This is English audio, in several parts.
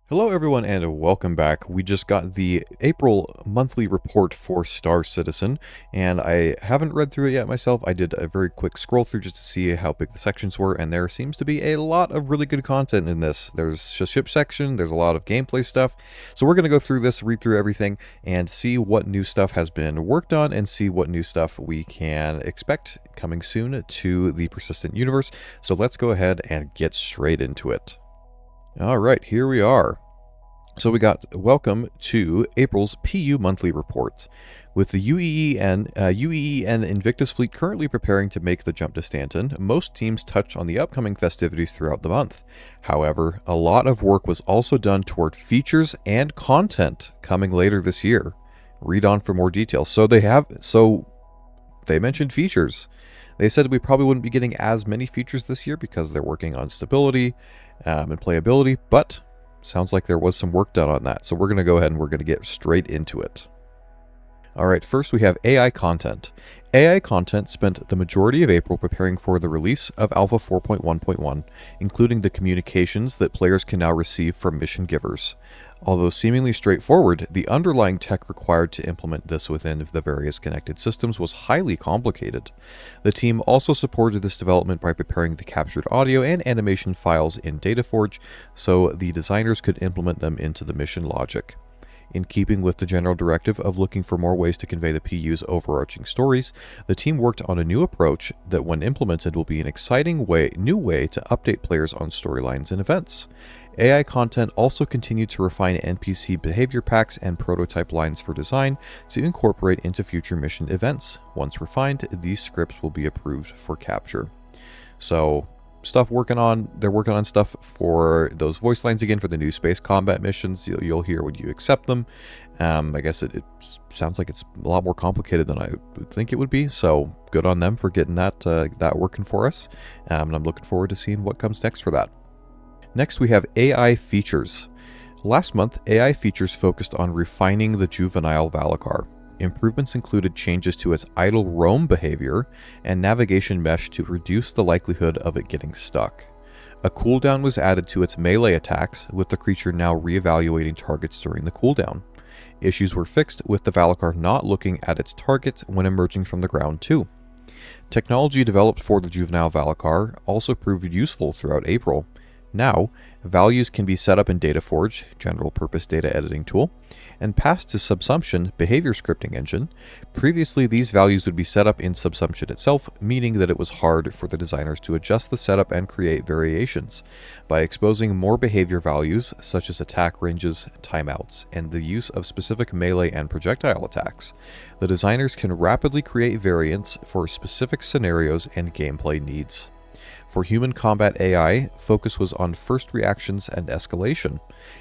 Hello, everyone, and welcome back. We just got the April monthly report for Star Citizen, and I haven't read through it yet myself. I did a very quick scroll through just to see how big the sections were, and there seems to be a lot of really good content in this. There's a ship section, there's a lot of gameplay stuff, so we're going to go through this, read through everything, and see what new stuff has been worked on, and see what new stuff we can expect coming soon to the Persistent Universe. So let's go ahead and get straight into it. All right, here we are. So we got welcome to April's PU monthly report. With the UEE and Invictus fleet currently preparing to make the jump to Stanton, most teams touch on the upcoming festivities throughout the month. However, a lot of work was also done toward features and content coming later this year. Read on for more details. So they mentioned features. They said we probably wouldn't be getting as many features this year because they're working on stability and playability, but sounds like there was some work done on that. So we're going to go ahead and we're going to get straight into it. All right, first we have AI content. AI content spent the majority of April preparing for the release of Alpha 4.1.1, including the communications that players can now receive from mission givers. Although seemingly straightforward, the underlying tech required to implement this within the various connected systems was highly complicated. The team also supported this development by preparing the captured audio and animation files in DataForge so the designers could implement them into the mission logic. In keeping with the general directive of looking for more ways to convey the PU's overarching stories, the team worked on a new approach that, when implemented, will be an exciting new way to update players on storylines and events. AI content also continued to refine NPC behavior packs and prototype lines for design to incorporate into future mission events. Once refined, these scripts will be approved for capture. So, they're working on stuff for those voice lines again for the new space combat missions. You'll hear when you accept them. I guess it sounds like it's a lot more complicated than I would think it would be, so good on them for getting that working for us, and I'm looking forward to seeing what comes next for that. Next we have AI features. Last month, AI features focused on refining the juvenile Valacar. Improvements included changes to its idle roam behavior and navigation mesh to reduce the likelihood of it getting stuck. A cooldown was added to its melee attacks, with the creature now re-evaluating targets during the cooldown. Issues were fixed with the Valacar not looking at its targets when emerging from the ground too. Technology developed for the juvenile Valacar also proved useful throughout April. Now, values can be set up in DataForge, general purpose data editing tool, and passed to Subsumption behavior scripting engine. Previously, these values would be set up in Subsumption itself, meaning that it was hard for the designers to adjust the setup and create variations. By exposing more behavior values, such as attack ranges, timeouts, and the use of specific melee and projectile attacks, the designers can rapidly create variants for specific scenarios and gameplay needs. For human combat AI, focus was on first reactions and escalation,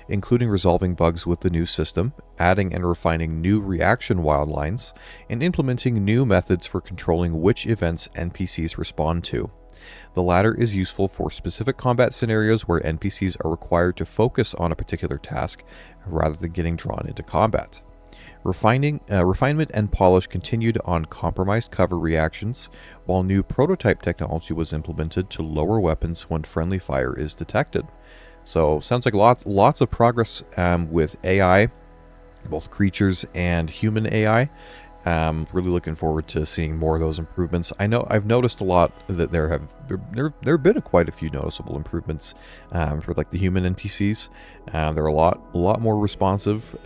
including resolving bugs with the new system, adding and refining new reaction wildlines, and implementing new methods for controlling which events NPCs respond to. The latter is useful for specific combat scenarios where NPCs are required to focus on a particular task rather than getting drawn into combat. Refinement and polish continued on compromised cover reactions, while new prototype technology was implemented to lower weapons when friendly fire is detected. So, sounds like lots of progress with AI, both creatures and human AI. Really looking forward to seeing more of those improvements. I know I've noticed a lot that there have been quite a few noticeable improvements for like the human NPCs. They're a lot more responsive.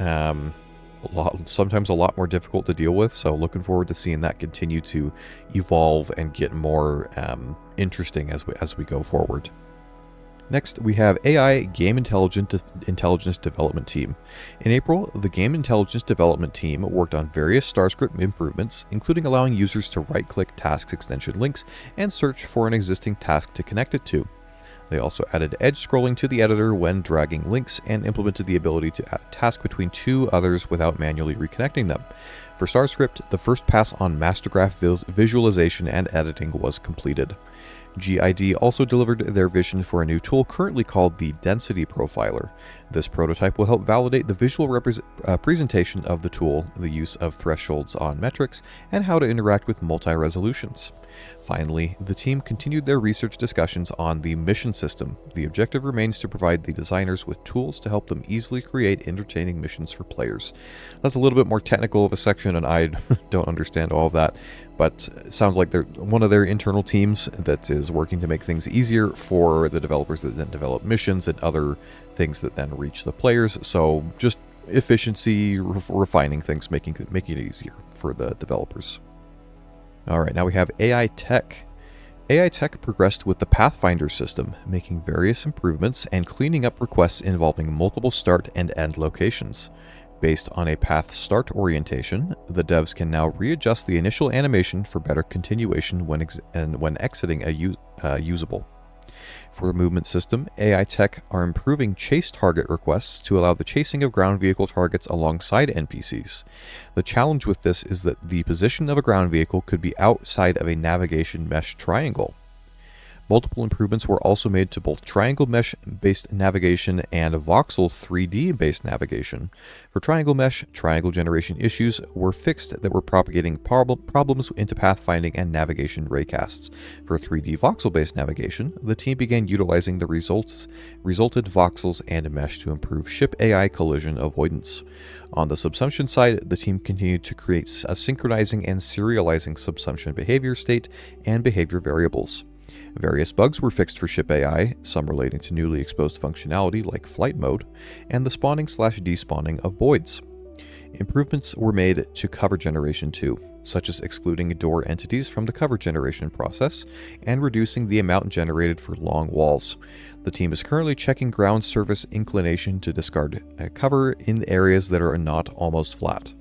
Sometimes a lot more difficult to deal with, so looking forward to seeing that continue to evolve and get more interesting as we go forward. Next, we have AI Game Intelligence Development Team. In April, the Game Intelligence Development Team worked on various StarScript improvements, including allowing users to right-click task extension links and search for an existing task to connect it to. They also added edge scrolling to the editor when dragging links and implemented the ability to add a task between two others without manually reconnecting them. For StarScript, the first pass on Mastergraph visualization and editing was completed. GID also delivered their vision for a new tool currently called the Density Profiler. This prototype will help validate the visual presentation of the tool, the use of thresholds on metrics, and how to interact with multi-resolutions. Finally, the team continued their research discussions on the mission system. The objective remains to provide the designers with tools to help them easily create entertaining missions for players. That's a little bit more technical of a section, and I don't understand all of that, but it sounds like they're one of their internal teams that is working to make things easier for the developers that then develop missions and other things that then reach the players. So just efficiency, refining things, making it easier for the developers. All right, now we have AI Tech. AI Tech progressed with the Pathfinder system, making various improvements and cleaning up requests involving multiple start and end locations. Based on a path start orientation, the devs can now readjust the initial animation for better continuation when exiting a usable. For the movement system, AI Tech are improving chase target requests to allow the chasing of ground vehicle targets alongside NPCs. The challenge with this is that the position of a ground vehicle could be outside of a navigation mesh triangle. Multiple improvements were also made to both triangle mesh-based navigation and voxel 3D-based navigation. For triangle mesh, triangle generation issues were fixed that were propagating problems into pathfinding and navigation raycasts. For 3D voxel-based navigation, the team began utilizing the resulted voxels and mesh to improve ship AI collision avoidance. On the subsumption side, the team continued to create a synchronizing and serializing subsumption behavior state and behavior variables. Various bugs were fixed for ship AI, some relating to newly exposed functionality like flight mode, and the spawning/despawning of voids. Improvements were made to cover generation too, such as excluding door entities from the cover generation process and reducing the amount generated for long walls. The team is currently checking ground surface inclination to discard cover in areas that are not almost flat.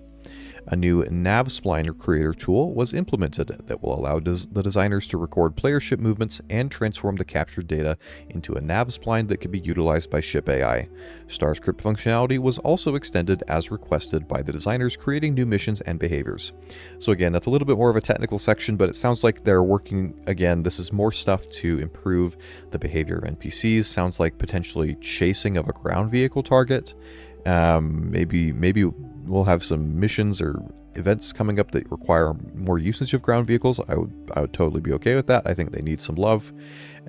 A new Nav-Spliner creator tool was implemented that will allow the designers to record player ship movements and transform the captured data into a Nav-Spline that can be utilized by ship AI. StarScript functionality was also extended as requested by the designers, creating new missions and behaviors. So again, that's a little bit more of a technical section, but it sounds like they're working, again, this is more stuff to improve the behavior of NPCs. Sounds like potentially chasing of a ground vehicle target. Maybe we'll have some missions or events coming up that require more usage of ground vehicles. I would totally be okay with that. I think they need some love,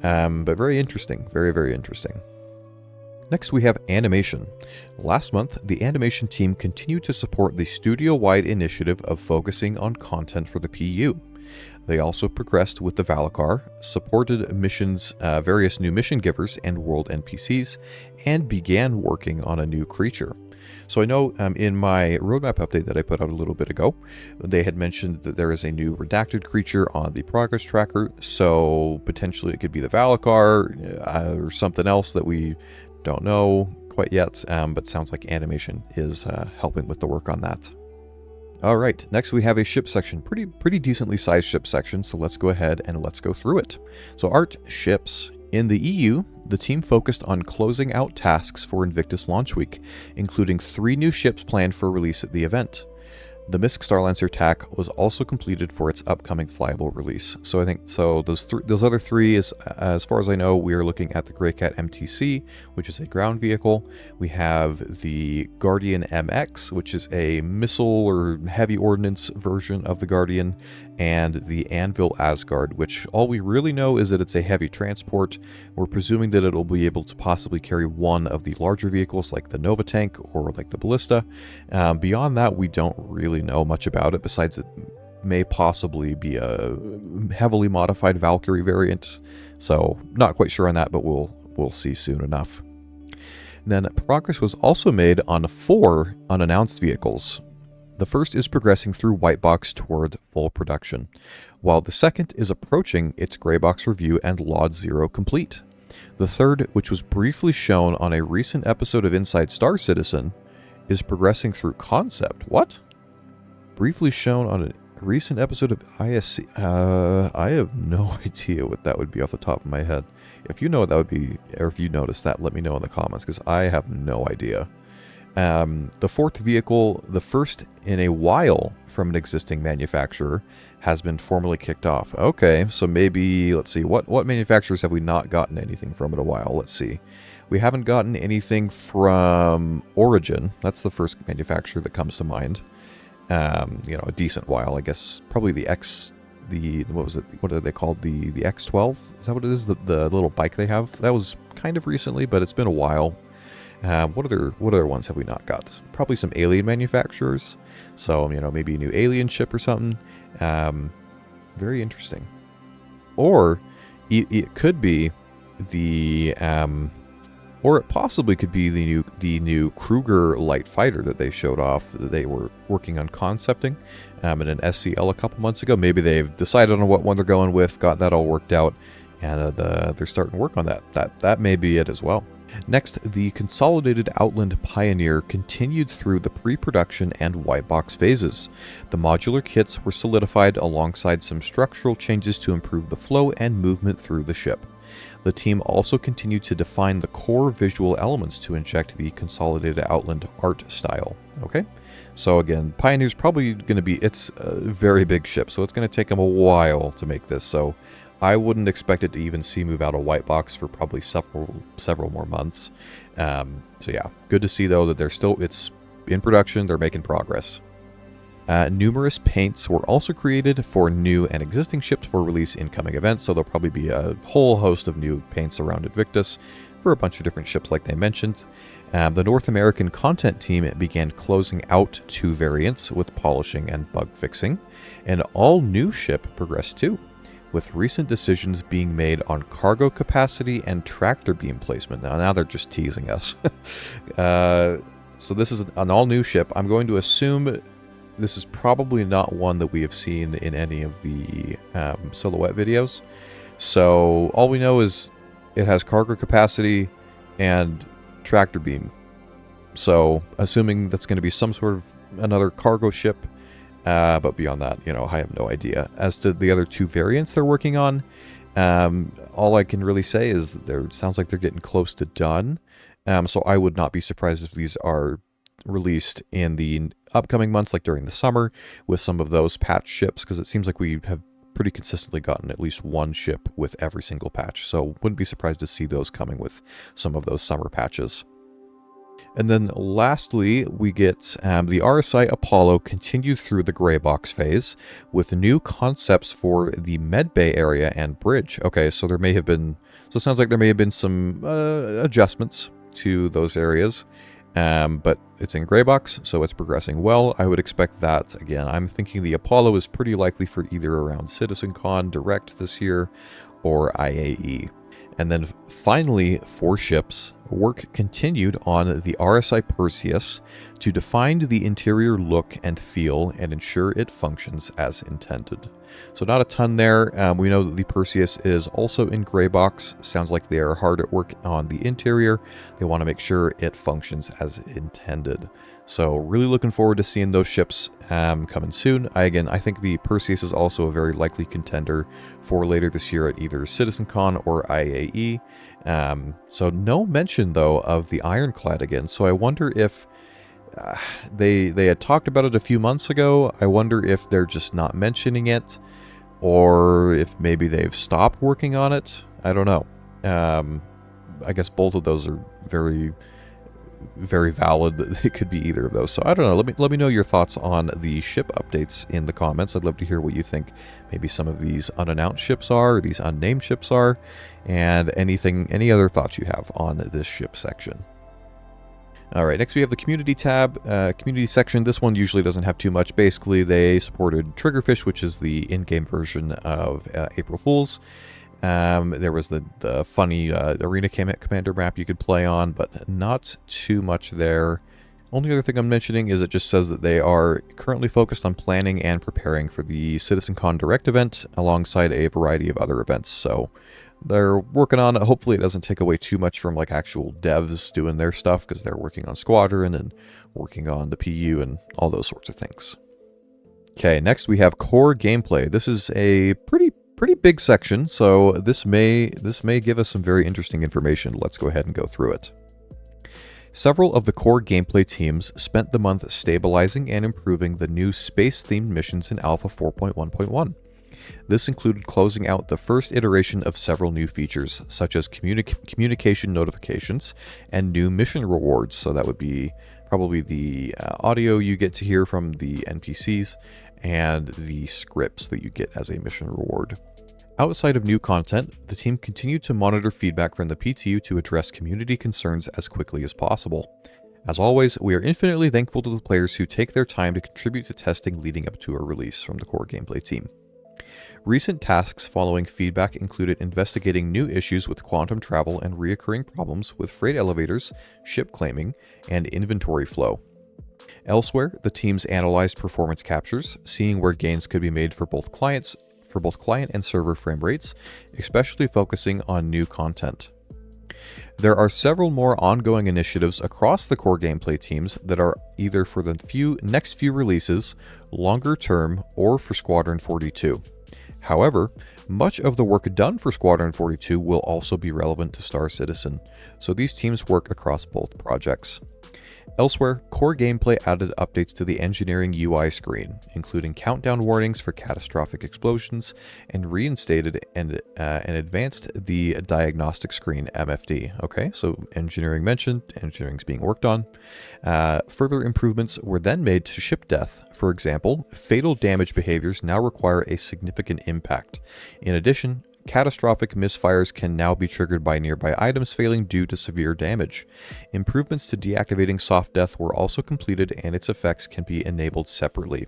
but very interesting, very, very interesting. Next, we have animation. Last month, the animation team continued to support the studio-wide initiative of focusing on content for the PU. They also progressed with the Valacar, supported missions, various new mission givers and world NPCs, and began working on a new creature. So I know in my roadmap update that I put out a little bit ago, they had mentioned that there is a new redacted creature on the progress tracker, so potentially it could be the Valacar or something else that we don't know quite yet, but sounds like animation is helping with the work on that. Alright, next we have a ship section, pretty decently sized ship section, so let's go ahead and let's go through it. So art, ships. In the EU, the team focused on closing out tasks for Invictus launch week, including 3 new ships planned for release at the event. The Misk Starlancer TAC was also completed for its upcoming flyable release. So I think those other 3 is, as far as I know, we are looking at the Greycat MTC, which is a ground vehicle. We have the Guardian MX, which is a missile or heavy ordnance version of the Guardian, and the Anvil Asgard, which all we really know is that it's a heavy transport. We're presuming that it'll be able to possibly carry one of the larger vehicles like the Nova Tank or like the Ballista. Beyond that, we don't really know much about it, besides it may possibly be a heavily modified Valkyrie variant. So not quite sure on that, but we'll see soon enough. Then progress was also made on 4 unannounced vehicles. The first is progressing through white box toward full production, while the second is approaching its gray box review and LOD 0 complete. The third, which was briefly shown on a recent episode of Inside Star Citizen, is progressing through concept. What? Briefly shown on a recent episode of ISC? I have no idea what that would be off the top of my head. If you know what that would be, or if you noticed that, let me know in the comments, because I have no idea. The 4th vehicle, the first in a while from an existing manufacturer, has been formally kicked off. Okay, so maybe, let's see, what manufacturers have we not gotten anything from in a while? Let's see. We haven't gotten anything from Origin. That's the first manufacturer that comes to mind. A decent while, I guess. Probably what was it? What are they called? The X12? Is that what it is? The little bike they have? That was kind of recently, but it's been a while. What other ones have we not got? Probably some alien manufacturers. So, maybe a new alien ship or something. Very interesting. Or it could be or it possibly could be the new Kruger light fighter that they showed off that they were working on concepting in an SCL a couple months ago. Maybe they've decided on what one they're going with, got that all worked out, and they're starting to work on that. That may be it as well. Next, the Consolidated Outland Pioneer continued through the pre-production and white box phases. The modular kits were solidified alongside some structural changes to improve the flow and movement through the ship. The team also continued to define the core visual elements to inject the Consolidated Outland art style. Okay, so again, Pioneer's probably going to be, it's a very big ship, so it's going to take them a while to make this, so I wouldn't expect it to even move out of white box for probably several more months. So yeah, good to see though that it's in production, they're making progress. Numerous paints were also created for new and existing ships for release in coming events, so there'll probably be a whole host of new paints around Invictus for a bunch of different ships like they mentioned. The North American content team began closing out 2 variants with polishing and bug fixing. An all-new ship progressed too, with recent decisions being made on cargo capacity and tractor beam placement. Now they're just teasing us. So this is an all-new ship. I'm going to assume this is probably not one that we have seen in any of the Silhouette videos. So all we know is it has cargo capacity and tractor beam. So assuming that's going to be some sort of another cargo ship, but beyond that, I have no idea. As to the other 2 variants they're working on, all I can really say is that sounds like they're getting close to done. So I would not be surprised if these are released in the upcoming months, like during the summer, with some of those patch ships, because it seems like we have pretty consistently gotten at least one ship with every single patch. So wouldn't be surprised to see those coming with some of those summer patches. And then lastly, we get the RSI Apollo continued through the gray box phase with new concepts for the medbay area and bridge. Okay, so it sounds like there may have been some adjustments to those areas, but it's in gray box, so it's progressing well. I would expect that. Again, I'm thinking the Apollo is pretty likely for either around CitizenCon Direct this year or IAE. And then finally, for ships, work continued on the RSI Perseus to define the interior look and feel and ensure it functions as intended. So not a ton there. We know that the Perseus is also in gray box. Sounds like they are hard at work on the interior. They want to make sure it functions as intended. So really looking forward to seeing those ships coming soon. I think the Perseus is also a very likely contender for later this year at either CitizenCon or IAE. So no mention, though, of the Ironclad again. So I wonder if they had talked about it a few months ago. I wonder if they're just not mentioning it, or if maybe they've stopped working on it. I don't know. I guess both of those are very, very valid. It could be either of those. So I don't know. Let me know your thoughts on the ship updates in the comments. I'd love to hear what you think maybe some of these unannounced ships are, or these unnamed ships are, and any other thoughts you have on this ship section. All right, next we have the community tab, community section. This one usually doesn't have too much. Basically, they supported Triggerfish, which is the in-game version of April Fools. There was the funny Arena Commander map you could play on, but not too much there. Only other thing I'm mentioning is it just says that they are currently focused on planning and preparing for the CitizenCon Direct event alongside a variety of other events. So they're working on it. Hopefully it doesn't take away too much from like actual devs doing their stuff, because they're working on Squadron and working on the PU and all those sorts of things. Okay, next we have core gameplay. This is a pretty big section, so this may give us some very interesting information. Let's go ahead and go through it. Several of the core gameplay teams spent the month stabilizing and improving the new space-themed missions in Alpha 4.1.1. This included closing out the first iteration of several new features, such as communication notifications and new mission rewards. So that would be probably the audio you get to hear from the NPCs and the scripts that you get as a mission reward. Outside of new content, the team continued to monitor feedback from the PTU to address community concerns as quickly as possible. As always, we are infinitely thankful to the players who take their time to contribute to testing leading up to a release from the core gameplay team. Recent tasks following feedback included investigating new issues with quantum travel and reoccurring problems with freight elevators, ship claiming, and inventory flow. Elsewhere, the teams analyzed performance captures, seeing where gains could be made for both client and server frame rates, especially focusing on new content. There are several more ongoing initiatives across the core gameplay teams that are either for the next few releases, longer term, or for Squadron 42. However, much of the work done for Squadron 42 will also be relevant to Star Citizen, so these teams work across both projects. Elsewhere, core gameplay added updates to the engineering UI screen, including countdown warnings for catastrophic explosions, and reinstated and advanced the diagnostic screen MFD. Okay, so engineering mentioned, engineering's being worked on. Further improvements were then made to ship death. For example, fatal damage behaviors now require a significant impact. In addition, catastrophic misfires can now be triggered by nearby items failing due to severe damage. Improvements to deactivating soft death were also completed, and its effects can be enabled separately.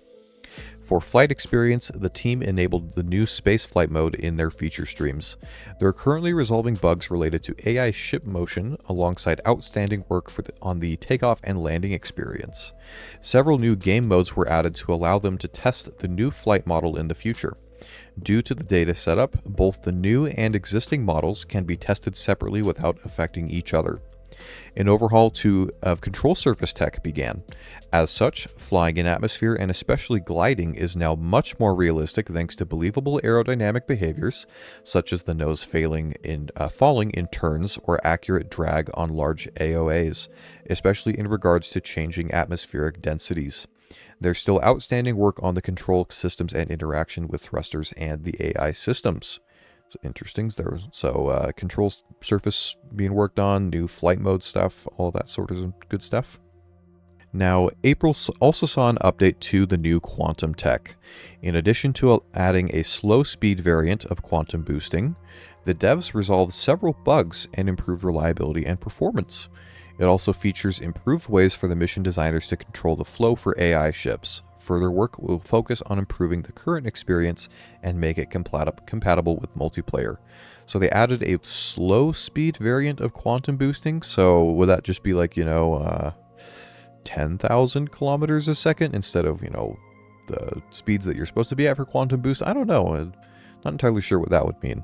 For flight experience, the team enabled the new space flight mode in their feature streams. They're currently resolving bugs related to AI ship motion alongside outstanding work on the takeoff and landing experience. Several new game modes were added to allow them to test the new flight model in the future. Due to the data setup, both the new and existing models can be tested separately without affecting each other. An overhaul of control surface tech began. As such, flying in atmosphere and especially gliding is now much more realistic thanks to believable aerodynamic behaviors, such as the nose falling in turns or accurate drag on large AOAs, especially in regards to changing atmospheric densities. There's still outstanding work on the control systems and interaction with thrusters and the AI systems. So interesting there. So control surface being worked on, new flight mode stuff, all that sort of good stuff. Now, April also saw an update to the new quantum tech. In addition to adding a slow speed variant of quantum boosting, the devs resolved several bugs and improved reliability and performance. It also features improved ways for the mission designers to control the flow for AI ships. Further work will focus on improving the current experience and make it compatible with multiplayer. So they added a slow speed variant of quantum boosting. So would that just be like, 10,000 kilometers a second instead of, the speeds that you're supposed to be at for quantum boost? I don't know. I'm not entirely sure what that would mean.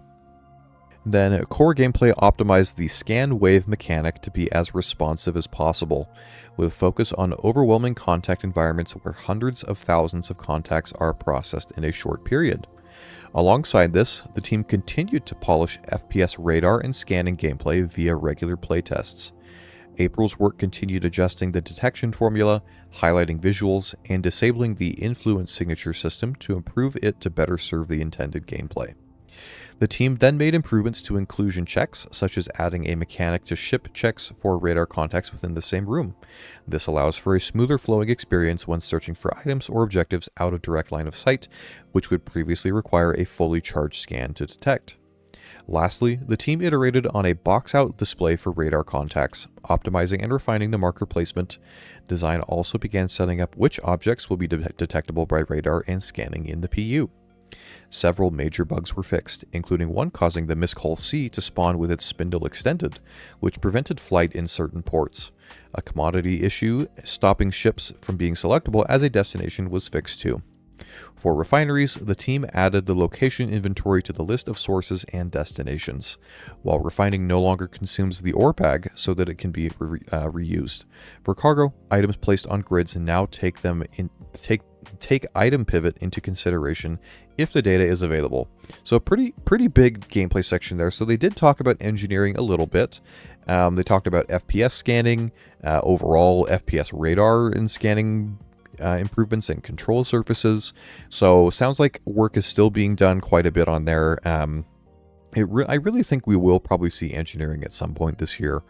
Then core gameplay optimized the scan wave mechanic to be as responsive as possible, with focus on overwhelming contact environments where hundreds of thousands of contacts are processed in a short period. Alongside this, the team continued to polish FPS radar and scanning gameplay via regular playtests. April's work continued adjusting the detection formula, highlighting visuals, and disabling the influence signature system to improve it to better serve the intended gameplay. The team then made improvements to inclusion checks, such as adding a mechanic to ship checks for radar contacts within the same room. This allows for a smoother flowing experience when searching for items or objectives out of direct line of sight, which would previously require a fully charged scan to detect. Lastly, the team iterated on a box-out display for radar contacts, optimizing and refining the marker placement. Design also began setting up which objects will be detectable by radar and scanning in the PU. Several major bugs were fixed, including one causing the Miscall C to spawn with its spindle extended, which prevented flight in certain ports. A commodity issue stopping ships from being selectable as a destination was fixed too. For refineries, the team added the location inventory to the list of sources and destinations, while refining no longer consumes the ore bag so that it can be reused. For cargo, items placed on grids now take item pivot into consideration if the data is available. So pretty big gameplay section there. So they did talk about engineering a little bit. They talked about FPS scanning, overall FPS radar and scanning improvements in control surfaces. So sounds like work is still being done quite a bit on there. I really think we will probably see engineering at some point this year,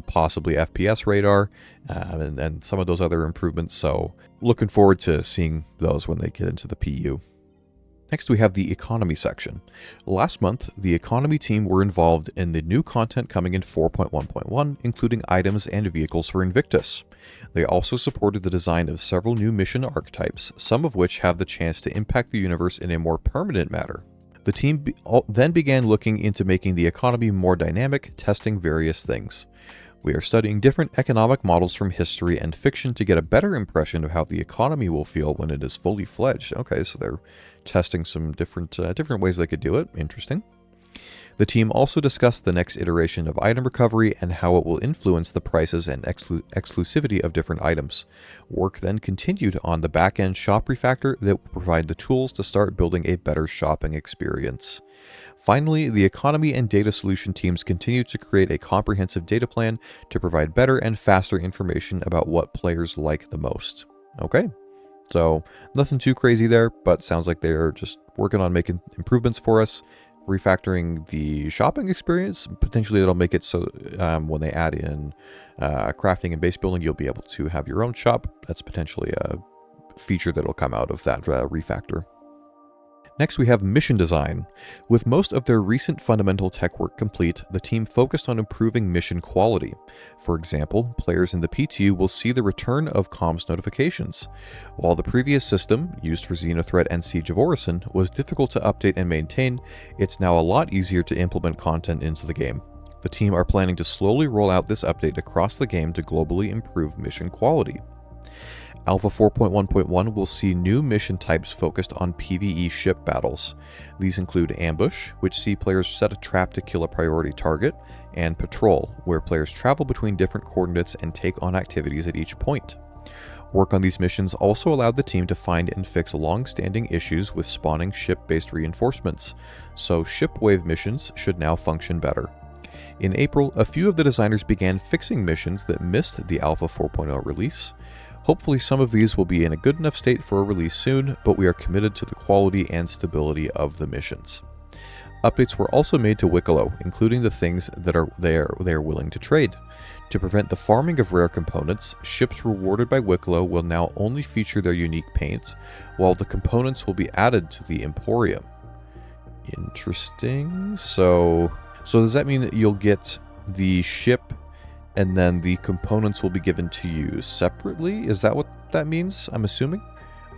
possibly FPS radar, and some of those other improvements. So looking forward to seeing those when they get into the PU. Next, we have the economy section. Last month, the economy team were involved in the new content coming in 4.1.1, including items and vehicles for Invictus. They also supported the design of several new mission archetypes, some of which have the chance to impact the universe in a more permanent manner. The team then began looking into making the economy more dynamic, testing various things. We are studying different economic models from history and fiction to get a better impression of how the economy will feel when it is fully fledged. Okay, so they're testing some different ways they could do it. Interesting. The team also discussed the next iteration of item recovery and how it will influence the prices and exclusivity of different items. Work then continued on the back-end shop refactor that will provide the tools to start building a better shopping experience. Finally, the economy and data solution teams continue to create a comprehensive data plan to provide better and faster information about what players like the most. Okay, so nothing too crazy there, but sounds like they're just working on making improvements for us, refactoring the shopping experience. Potentially it'll make it so when they add in crafting and base building, you'll be able to have your own shop. That's potentially a feature that'll come out of that refactor. Next, we have mission design. With most of their recent fundamental tech work complete, the team focused on improving mission quality. For example, players in the PTU will see the return of comms notifications. While the previous system, used for Xenothreat and Siege of Orison, was difficult to update and maintain, it's now a lot easier to implement content into the game. The team are planning to slowly roll out this update across the game to globally improve mission quality. Alpha 4.1.1 will see new mission types focused on PvE ship battles. These include Ambush, which see players set a trap to kill a priority target, and Patrol, where players travel between different coordinates and take on activities at each point. Work on these missions also allowed the team to find and fix long-standing issues with spawning ship-based reinforcements, so ship wave missions should now function better. In April, a few of the designers began fixing missions that missed the Alpha 4.0 release. Hopefully some of these will be in a good enough state for a release soon, but we are committed to the quality and stability of the missions. Updates were also made to Wicklow, including the things that they are willing to trade. To prevent the farming of rare components, ships rewarded by Wicklow will now only feature their unique paint, while the components will be added to the Emporium. Interesting. So does that mean that you'll get the ship and then the components will be given to you separately? Is that what that means? I'm assuming.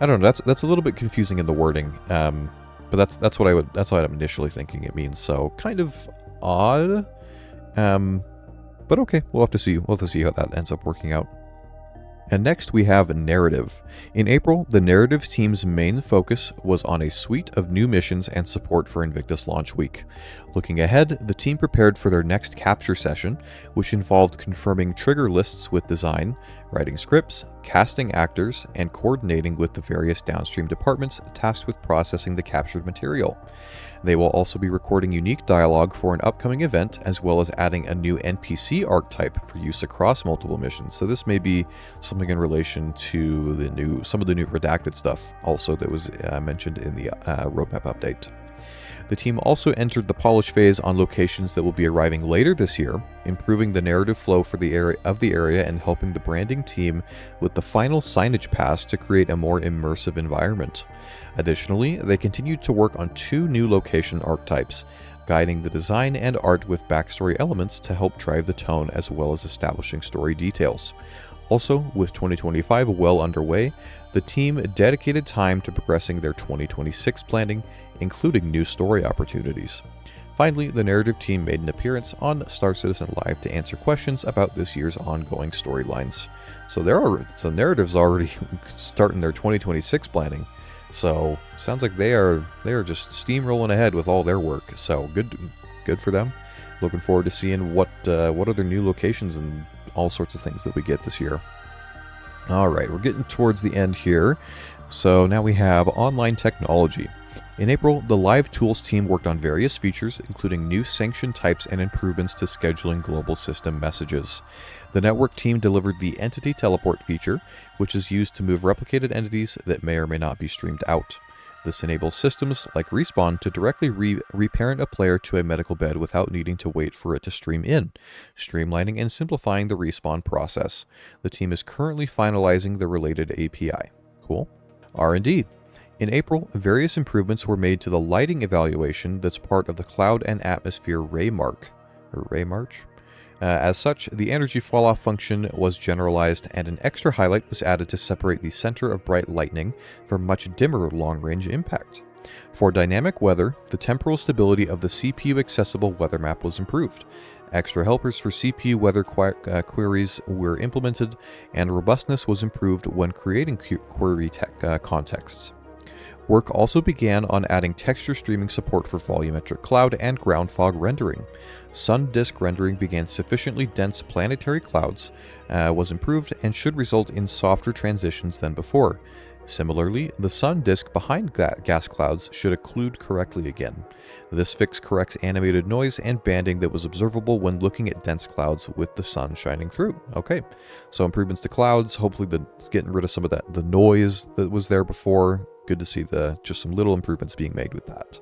I don't know. That's a little bit confusing in the wording. But that's what I'm initially thinking it means. So kind of odd. But okay, we'll have to see. We'll have to see how that ends up working out. And next we have Narrative. In April, the Narrative team's main focus was on a suite of new missions and support for Invictus launch week. Looking ahead, the team prepared for their next capture session, which involved confirming trigger lists with design, writing scripts, casting actors, and coordinating with the various downstream departments tasked with processing the captured material. They will also be recording unique dialogue for an upcoming event, as well as adding a new NPC archetype for use across multiple missions. So this may be something in relation to some of the new redacted stuff also that was mentioned in the roadmap update. The team also entered the polish phase on locations that will be arriving later this year, improving the narrative flow for the area and helping the branding team with the final signage pass to create a more immersive environment. Additionally, they continued to work on 2 new location archetypes, guiding the design and art with backstory elements to help drive the tone as well as establishing story details. Also, with 2025 well underway, the team dedicated time to progressing their 2026 planning, including new story opportunities. Finally, the Narrative team made an appearance on Star Citizen Live to answer questions about this year's ongoing storylines. So Narrative's already starting their 2026 planning. So sounds like they are just steamrolling ahead with all their work. So good for them. Looking forward to seeing what other new locations and all sorts of things that we get this year. All right, we're getting towards the end here. So now we have online technology. In April, the Live Tools team worked on various features, including new sanction types and improvements to scheduling global system messages. The network team delivered the Entity Teleport feature, which is used to move replicated entities that may or may not be streamed out. This enables systems like Respawn to directly reparent a player to a medical bed without needing to wait for it to stream in, streamlining and simplifying the respawn process. The team is currently finalizing the related API. Cool. R&D. In April, various improvements were made to the lighting evaluation that's part of the Cloud and Atmosphere Ray March. As such, the energy falloff function was generalized and an extra highlight was added to separate the center of bright lightning from much dimmer long-range impact. For dynamic weather, the temporal stability of the CPU-accessible weather map was improved. Extra helpers for CPU weather queries were implemented, and robustness was improved when creating query contexts. Work also began on adding texture streaming support for volumetric cloud and ground fog rendering. Sun disk rendering began sufficiently dense planetary clouds, was improved, and should result in softer transitions than before. Similarly, the sun disk behind gas clouds should occlude correctly again. This fix corrects animated noise and banding that was observable when looking at dense clouds with the sun shining through. Okay, so improvements to clouds, hopefully getting rid of some of the noise that was there before. Good to see just some little improvements being made with that.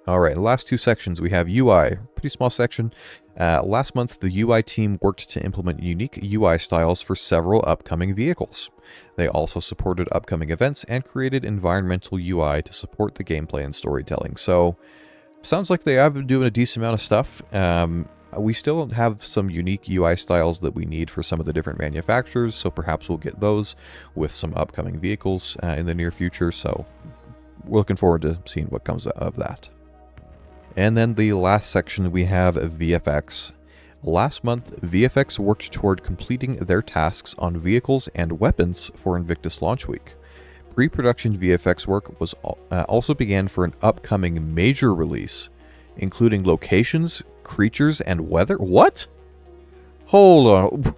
Alright, last two sections we have UI, pretty small section. Last month the UI team worked to implement unique UI styles for several upcoming vehicles. They also supported upcoming events and created environmental UI to support the gameplay and storytelling. So, sounds like they have been doing a decent amount of stuff. We still have some unique UI styles that we need for some of the different manufacturers, so perhaps we'll get those with some upcoming vehicles in the near future, so we're looking forward to seeing what comes of that. And then the last section we have VFX. Last month, VFX worked toward completing their tasks on vehicles and weapons for Invictus Launch Week. Pre-production VFX work was also began for an upcoming major release, including locations, creatures, and weather. What? Hold on.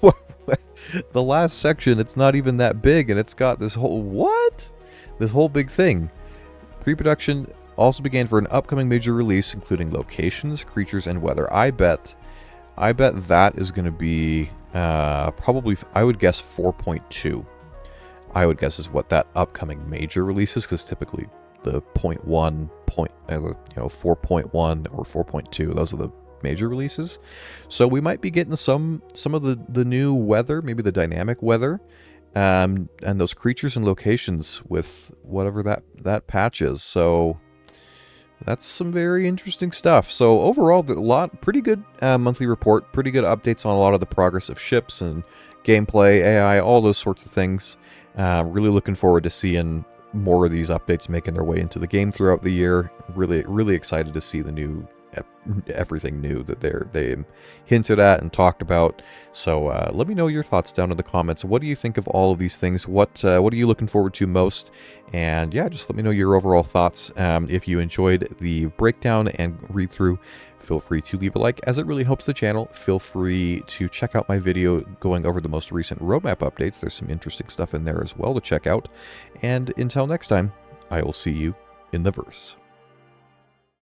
The last section, it's not even that big, and it's got this whole... What? This whole big thing. Pre-production also began for an upcoming major release, including locations, creatures, and weather. I bet that is going to be probably, I would guess 4.2. I would guess is what that upcoming major release is, because typically the 0.1, 4.1 or 4.2, those are the major releases. So we might be getting some of the new weather, maybe the dynamic weather, and those creatures and locations with whatever that patch is. So that's some very interesting stuff. So overall, pretty good monthly report, pretty good updates on a lot of the progress of ships and gameplay, AI, all those sorts of things. Really looking forward to seeing more of these updates making their way into the game throughout the year. Really excited to see the new everything new that they hinted at and talked about. So let me know your thoughts down in the comments. What do you think of all of these things? What are you looking forward to most? And yeah, just let me know your overall thoughts. If you enjoyed the breakdown and read through, feel free to leave a like, as it really helps the channel. Feel free to check out my video going over the most recent roadmap updates. There's some interesting stuff in there as well to check out. And until next time, I will see you in the verse.